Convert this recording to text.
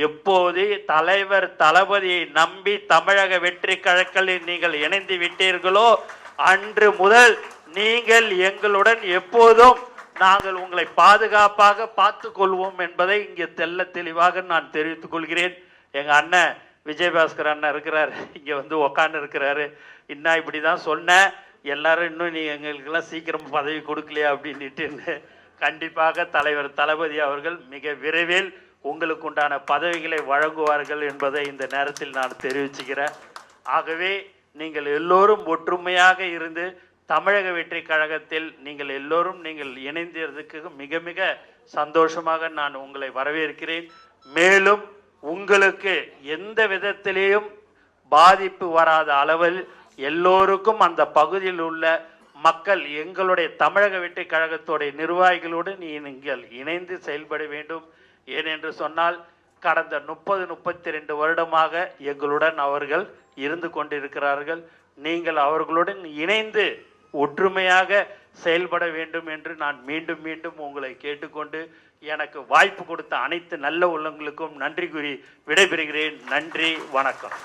எப்போது தலைவர் தளபதியை நம்பி தமிழக வெற்றி கழகத்தில் நீங்கள் இணைந்து விட்டீர்களோ அன்று முதல் நீங்கள் எங்களுடன் எப்போதும் நாங்கள் உங்களை பாதுகாப்பாக பார்த்துக் கொள்வோம் என்பதை இங்கே தெல்ல தெளிவாக நான் தெரிவித்துக் கொள்கிறேன். எங்க அண்ணன் விஜயபாஸ்கர் அண்ணன் இருக்கிறாரு, இங்க வந்து உக்காந்து இருக்கிறாரு. இன்னும் இப்படிதான் சொன்னேன், எல்லாரும் இன்னும் நீ எங்களுக்கெல்லாம் சீக்கிரம் பதவி கொடுக்கலையா அப்படின்ட்டு. கண்டிப்பாக தலைவர் தளபதி அவர்கள் மிக விரைவில் உங்களுக்கு உண்டான பதவிகளை வழங்குவார்கள் என்பதை இந்த நேரத்தில் நான் தெரிவிச்சுக்கிறேன். ஆகவே நீங்கள் எல்லோரும் ஒற்றுமையாக இருந்து தமிழக வெற்றி கழகத்தில் நீங்கள் எல்லோரும் நீங்கள் இணைந்ததற்கு மிக மிக சந்தோஷமாக நான் உங்களை வரவேற்கிறேன். மேலும் உங்களுக்கு எந்த விதத்திலேயும் பாதிப்பு வராத அளவில் எல்லோருக்கும் அந்த பகுதியில் உள்ள மக்கள் எங்களுடைய தமிழக வெற்றி கழகத்துடைய நிர்வாகிகளோடு நீங்கள் இணைந்து செயல்பட வேண்டும். ஏனென்று சொன்னால் கடந்த 30-32 வருடமாக எங்களுடன் அவர்கள் இருந்து கொண்டிருக்கிறார்கள். நீங்கள் அவர்களுடன் இணைந்து ஒற்றுமையாக செயல்பட வேண்டும் என்று நான் மீண்டும் மீண்டும் உங்களை கேட்டுக்கொண்டு எனக்கு வாய்ப்பு கொடுத்த அனைத்து நல்ல உள்ளங்களுக்கும் நன்றி கூறி விடைபெறுகிறேன். நன்றி, வணக்கம்.